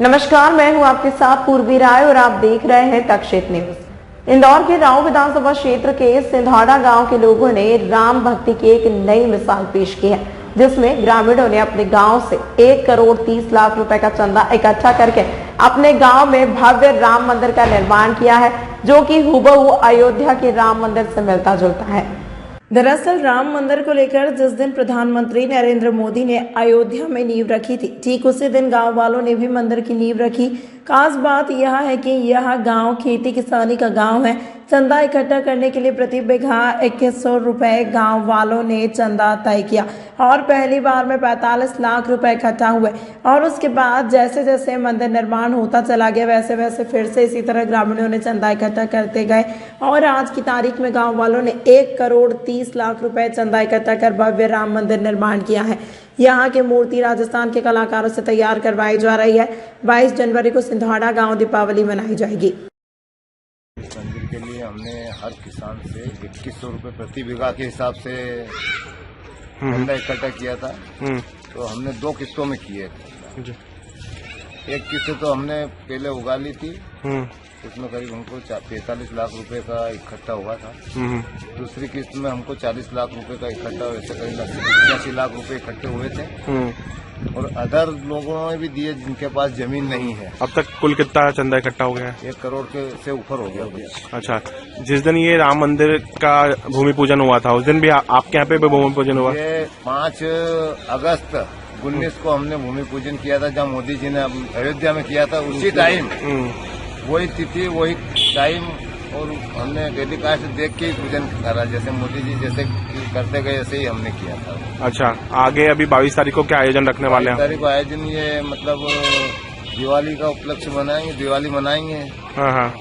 नमस्कार, मैं हूं आपके साथ पूर्वी राय और आप देख रहे हैं तक्षशित न्यूज। इंदौर के राऊ विधानसभा क्षेत्र के सिंधाड़ा गांव के लोगों ने राम भक्ति की एक नई मिसाल पेश की है, जिसमें ग्रामीणों ने अपने गांव से 1 करोड़ 30 लाख रुपए का चंदा इकट्ठा करके अपने गांव में भव्य राम मंदिर का निर्माण किया है, जो कि हुबहू अयोध्या के राम मंदिर से मिलता जुलता है। दरअसल राम मंदिर को लेकर जिस दिन प्रधानमंत्री नरेंद्र मोदी ने अयोध्या में नींव रखी थी, ठीक उसी दिन गांव वालों ने भी मंदिर की नींव रखी। खास बात यह है कि यह गांव खेती किसानी का गांव है। चंदा इकट्ठा करने के लिए प्रति बीघा 2100 रुपए गांव वालों ने चंदा तय किया और पहली बार में 45 लाख रुपए इकट्ठा हुए और उसके बाद जैसे जैसे मंदिर निर्माण होता चला गया वैसे वैसे फिर से इसी तरह ग्रामीणों ने चंदा इकट्ठा करते गए और आज की तारीख में गांव वालों ने 1 करोड़ 30 लाख रुपए चंदा इकट्ठा कर भव्य राम मंदिर निर्माण किया है। यहाँ की मूर्ति राजस्थान के कलाकारों से तैयार करवाई जा रही है। 22 जनवरी को सिंधाड़ा गांव दीपावली मनाई जाएगी। मंदिर के लिए हमने हर किसान से 2100 रुपए प्रति बीघा के हिसाब से चंदा इकट्ठा किया था। तो हमने 2 किस्तों में किए थे। एक किस्त तो हमने पहले उगा ली थी, उसमें करीब हमको 45 लाख रुपए का इकट्ठा हुआ था। दूसरी किस्त में हमको 40 लाख रुपए का इकट्ठा, वैसे करीब 85 लाख रुपए इकट्ठे हुए थे। और अदर लोगों ने भी दिए जिनके पास जमीन नहीं है। अब तक कुल कितना चंदा इकट्ठा हो गया है? 1 करोड़ के से ऊपर हो गया। अच्छा, जिस दिन ये राम मंदिर का भूमि पूजन हुआ था उस दिन भी आपके यहाँ पे भी भूमि पूजन हुआ? ये 5 अगस्त 19 को हमने भूमि पूजन किया था, जब मोदी जी ने अयोध्या में किया था। उसी टाइम वही तिथि वही टाइम और हमने टेलीकास्ट देख के ही पूजन करा, जैसे मोदी जी जैसे करते गए ऐसे ही हमने किया था। अच्छा, आगे अभी 22 तारीख को क्या आयोजन रखने वाले हैं? 22 तारीख को आयोजन ये मतलब दिवाली का उपलक्ष्य बनाएंगे, दिवाली मनाएंगे। हाँ,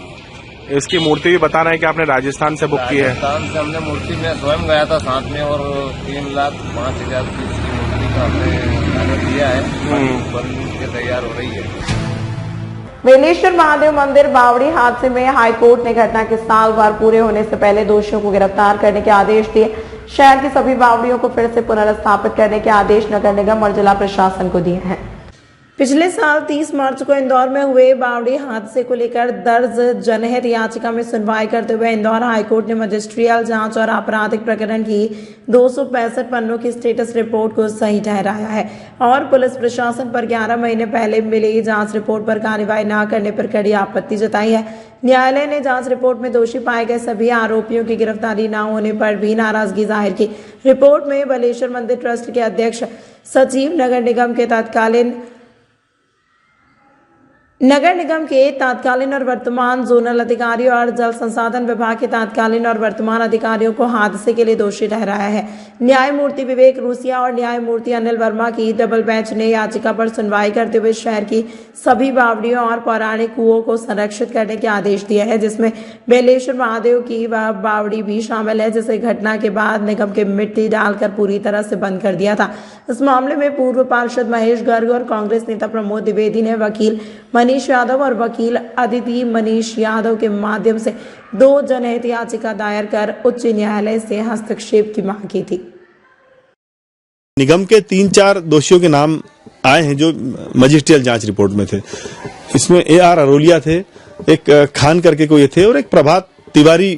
इसकी मूर्ति भी बता रहे हैं कि आपने राजस्थान से बुक की है? राजस्थान से हमने मूर्ति में स्वयं गया था साथ में, और 3,05,000 की मूर्ति का हमने ऑर्डर दिया है, बन के तैयार हो रही है। बेलेश्वर महादेव मंदिर बावड़ी हादसे में हाईकोर्ट ने घटना के साल भर पूरे होने से पहले दोषियों को गिरफ्तार करने के आदेश दिए। शहर की सभी बावड़ियों को फिर से पुनर्स्थापित करने के आदेश नगर निगम और जिला प्रशासन को दिए हैं। पिछले साल 30 मार्च को इंदौर में हुए बावड़ी हादसे को लेकर दर्ज जनहित याचिका में सुनवाई करते हुए इंदौर हाईकोर्ट ने मजिस्ट्रियल जांच और आपराधिक प्रकरण की 265 पन्नों की स्टेटस रिपोर्ट को सही ठहराया है और पुलिस प्रशासन पर 11 महीने पहले मिली जांच रिपोर्ट पर कार्रवाई न करने पर कड़ी आपत्ति जताई है। न्यायालय ने जांच रिपोर्ट में दोषी पाए गए सभी आरोपियों की गिरफ्तारी न होने पर भी नाराजगी जाहिर की। रिपोर्ट में बलेश्वर मंदिर ट्रस्ट के अध्यक्ष सचिव, नगर निगम के तात्कालीन और वर्तमान जोनल अधिकारी और जल संसाधन विभाग के तात्कालीन और वर्तमान अधिकारियों को हादसे के लिए दोषी ठहराया है। न्यायमूर्ति विवेक रूसिया और न्यायमूर्ति अनिल वर्मा की डबल बेंच ने याचिका पर सुनवाई करते हुए शहर की सभी बावड़ियों और पौराणिक कुओं को संरक्षित करने के आदेश दिए हैं, जिसमें बेलेश्वर महादेव की वह बावड़ी भी शामिल है, जिसे घटना के बाद निगम के मिट्टी डालकर पूरी तरह से बंद कर दिया था। इस मामले में पूर्व पार्षद महेश गर्ग और कांग्रेस नेता प्रमोद द्विवेदी ने वकील मनीष यादव और वकील अदिति मनीष यादव के माध्यम से 2 जनहित याचिका दायर कर उच्च न्यायालय से हस्तक्षेप की मांग की थी। निगम के 3-4 दोषियों के नाम आए हैं जो मजिस्ट्रियल जांच रिपोर्ट में थे। इसमें AR अरोलिया थे, एक खान करके कोई थे और एक प्रभात तिवारी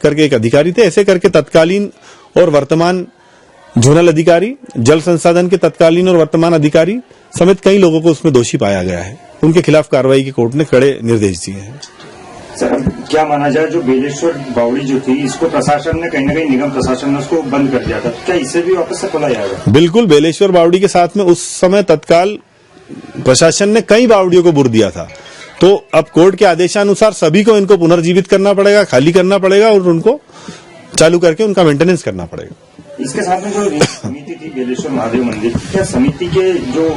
करके एक अधिकारी थे। ऐसे करके तत्कालीन और वर्तमान जोनल अधिकारी, जल संसाधन के तत्कालीन और वर्तमान अधिकारी समेत कई लोगों को उसमें दोषी पाया गया है। उनके खिलाफ कार्रवाई की कोर्ट ने कड़े निर्देश दिए हैं। सर, क्या माना जाए जो बेलेश्वर बावड़ी जो थी, इसको प्रशासन ने कहीं न कहीं निगम प्रशासन ने उसको बंद कर दिया था, क्या इसे भी वापस से खोला जाएगा? बिल्कुल, बेलेश्वर बावड़ी के साथ में उस समय तत्काल प्रशासन ने कई बावड़ियों को बुर दिया था। तो अब कोर्ट के आदेशानुसार सभी को इनको पुनर्जीवित करना पड़ेगा, खाली करना पड़ेगा और उनको चालू करके उनका मेंटेनेंस करना पड़ेगा। इसके साथ में जो समिति थी बेलेश्वर महादेव मंदिर, क्या समिति के जो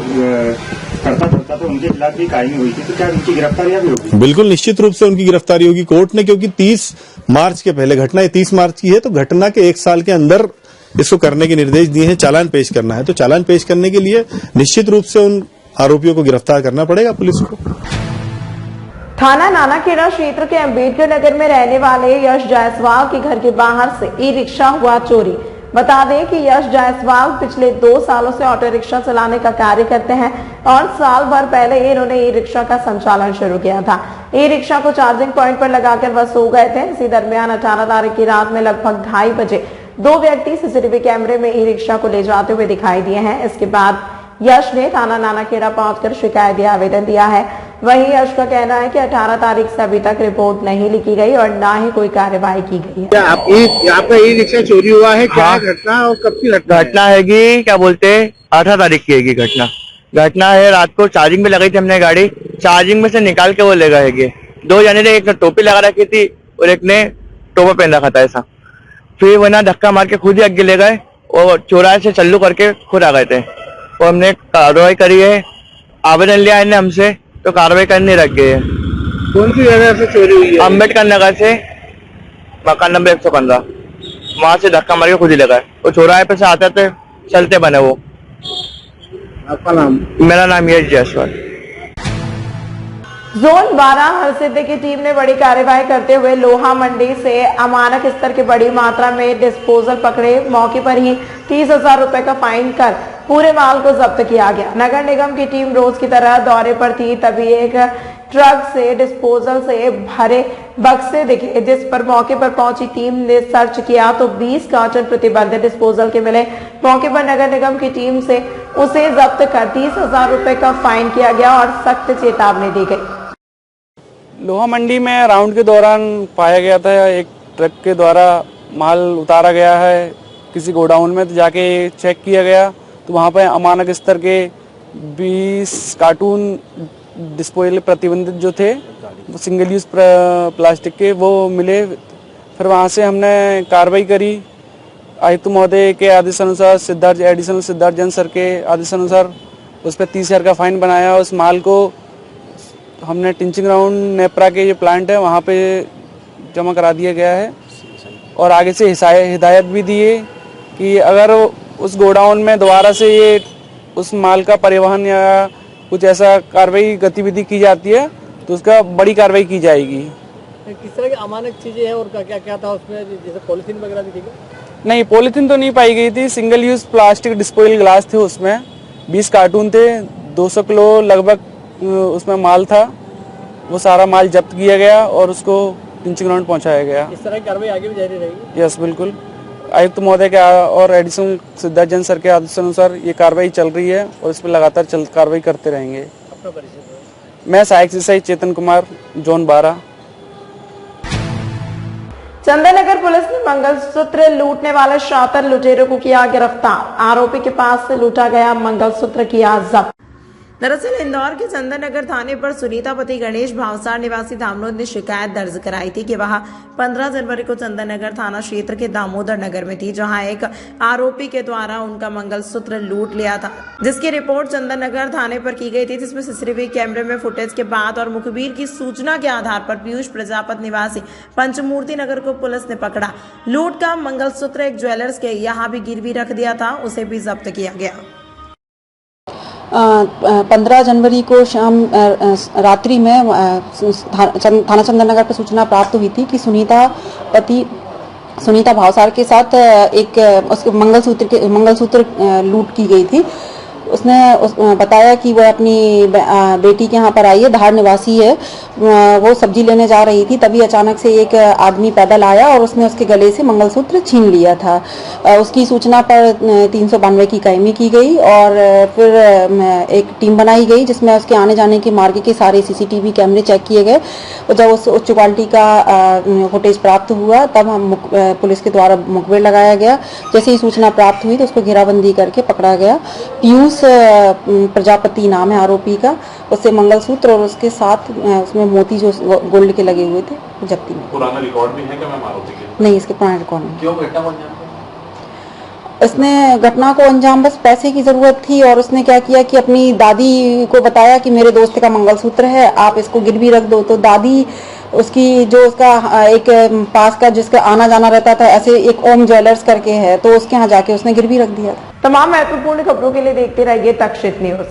करता था उनके खिलाफ भी कायमी हुई थी, तो क्या उनकी गिरफ्तारियां भी होगी? बिल्कुल, निश्चित रूप से उनकी गिरफ्तारी होगी कोर्ट ने, क्योंकि 30 मार्च के पहले घटना 30 मार्च की है, तो घटना के 1 साल के अंदर इसको करने के निर्देश दिए हैं। चालान पेश करना है, तो चालान पेश करने के लिए निश्चित रूप से उन आरोपियों को गिरफ्तार करना पड़ेगा पुलिस को। थाना नानाखेड़ा क्षेत्र के अंबेडकर नगर में रहने वाले यश जायसवाल के घर के बाहर से ई-रिक्शा हुआ चोरी। बता दें कि यश जायसवाल पिछले 2 सालों से ऑटो रिक्शा चलाने का कार्य करते हैं और साल भर पहले इन्होंने ई रिक्शा का संचालन शुरू किया था। ई रिक्शा को चार्जिंग पॉइंट पर लगाकर वह सो गए थे। इसी दरमियान 18 तारीख की रात में लगभग 2:30 बजे 2 व्यक्ति सीसीटीवी कैमरे में ई रिक्शा को ले जाते हुए दिखाई दिए हैं। इसके बाद यश ने थाना नानाखेड़ा पहुंचकर शिकायती आवेदन दिया है। वहीं यश का कहना है कि 18 तारीख से अभी तक रिपोर्ट नहीं लिखी गई और न ही कोई कार्रवाई की गई है। क्या आपका ई रिक्शा चोरी हुआ है? क्या घटना और कब की घटना हैगी, क्या बोलते हैं, 18 तारीख की हैगी घटना है। रात को चार्जिंग में लगाई थी हमने गाड़ी, चार्जिंग में से निकाल के वो ले गए हैगे। 2 जने ने, एक ने टोपी लगा रखी थी और एक ने टोपा पहन रखा था ऐसा। फिर वो ना धक्का मार के खुद ही आगे ले गए और चौराहे से चल्लू करके खुद आ गए थे। और हमने कार्रवाई करी है, आवेदन लिया है हमसे, तो कार्रवाई करने लग गए हैं। कौन सी जगह से चोरी हुई है? अम्बेडकर नगर से मकान नंबर 115, वहां से धक्का मार के खुद ही लगा है। वो चौराहे पे से आते थे, चलते बने वो। आपका नाम? मेरा नाम यश जायसवाल। जोन 12 हरसिद्धि की टीम ने बड़ी कार्रवाई करते हुए लोहा मंडी से अमानक स्तर की बड़ी मात्रा में डिस्पोजल पकड़े। मौके पर ही 30,000 रुपए का फाइन कर पूरे माल को जब्त किया गया। नगर निगम की टीम रोज की तरह दौरे पर थी, तभी एक ट्रक से डिस्पोजल से भरे बक्से दिखे, जिस पर मौके पर पहुंची टीम ने सर्च किया तो 20 कार्टन प्रतिबंधित डिस्पोजल के मिले। मौके पर नगर निगम की टीम से उसे जब्त कर 30,000 रुपए का फाइन किया गया और सख्त चेतावनी दी गई। लोहा मंडी में राउंड के दौरान पाया गया था एक ट्रक के द्वारा माल उतारा गया है किसी गोडाउन में, तो जाके चेक किया गया तो वहाँ पर अमानक स्तर के 20 कार्टून डिस्पोजल प्रतिबंधित जो थे, वो सिंगल यूज प्लास्टिक के, वो मिले। फिर वहाँ से हमने कार्रवाई करी। आयुक्त महोदय के आदेश अनुसार, एडिशनल सिद्धार्थ जैन सर के आदेश अनुसार उस पर 30,000 का फाइन बनाया। उस माल को हमने टिंचिंग ग्राउंड नेपरा के जो प्लांट है वहाँ पे जमा करा दिया गया है और आगे से हिदायत भी दी है कि अगर उस गोडाउन में दोबारा से ये उस माल का परिवहन या कुछ ऐसा कार्रवाई गतिविधि की जाती है तो उसका बड़ी कार्रवाई की जाएगी। किस तरह की अमानक चीजें हैं और क्या क्या था उसमें, जैसे पॉलिथीन वगैरह भी थी? नहीं, पॉलिथीन तो नहीं पाई गई थी। Single use plastic disposal glass थे, उसमें 20 कार्टून थे, 200 किलो लगभग उसमें माल था। वो सारा माल जब्त किया गया और उसको टिंचिंग ग्राउंड पहुंचाया गया। इस तरह की कार्रवाई आगे भी जारी रहेगी? यस, बिल्कुल। आयुक्त महोदय के और एडिशनल सिद्धार्थ जैन सर के आदेश अनुसार ये कार्रवाई चल रही है और इस पर लगातार कार्रवाई करते रहेंगे। अपना परिचय? मैं सहायक सिंचाई चेतन कुमार, जोन 12। चंदननगर पुलिस ने मंगलसूत्र लूटने वाले शातिर लुटेरों को किया गिरफ्तार। आरोपी के पास से लूटा गया मंगलसूत्र किया जब्त। दरअसल इंदौर के चंदननगर थाने पर सुनीता पति गणेश भावसार निवासी धामनोद ने शिकायत दर्ज कराई थी कि वह 15 जनवरी को चंदननगर थाना क्षेत्र के दामोदर नगर में थी, जहां एक आरोपी के द्वारा उनका मंगलसूत्र लूट लिया था, जिसकी रिपोर्ट चंदननगर थाने पर की गई थी, जिसमें सीसीटीवी कैमरे में फुटेज के बाद और मुखबिर की सूचना के आधार पर पीयूष प्रजापत निवासी पंचमूर्ति नगर को पुलिस ने पकड़ा। लूट का मंगलसूत्र एक ज्वेलर्स के यहाँ भी गिरवी रख दिया था, उसे भी जब्त किया गया। 15 जनवरी को शाम रात्रि में थाना चंदननगर पर सूचना प्राप्त हुई थी कि सुनीता भावसार के साथ एक उसके मंगलसूत्र लूट की गई थी। उसने बताया कि वह अपनी बेटी के यहाँ पर आई है, धार निवासी है, वो सब्जी लेने जा रही थी, तभी अचानक से एक आदमी पैदल आया और उसने उसके गले से मंगलसूत्र छीन लिया था। उसकी सूचना पर 392 की कायमी की गई और फिर एक टीम बनाई गई जिसमें उसके आने जाने के मार्ग के सारे सीसीटीवी कैमरे चेक किए गए और जब उस उच्च क्वालिटी का फुटेज प्राप्त हुआ तब हम पुलिस के द्वारा मुखबिर लगाया गया। जैसे ही सूचना प्राप्त हुई तो उसको घेराबंदी करके पकड़ा गया। पीयूष प्रजापति नाम है आरोपी का। उससे मंगलसूत्र और उसके साथ उसमें मोती जो गोल्ड के लगे हुए थे जब्ती में। पुराना रिकॉर्ड भी है क्या मैम आरोपी के? नहीं, इसके पुराने रिकॉर्ड नहीं। क्यों घटना को अंजाम दिया? इसने घटना को अंजाम बस पैसे की जरूरत थी और उसने क्या किया कि अपनी दादी को बताया कि मेरे दोस्त का मंगलसूत्र है, आप इसको गिरवी रख दो। तो दादी उसकी जो उसका एक पास का जिसका आना जाना रहता था, ऐसे एक ओम ज्वेलर्स करके है, तो उसके यहाँ जाके उसने गिरवी रख दिया। तमाम महत्वपूर्ण खबरों के लिए देखते रहिए तक्षशित न्यूज।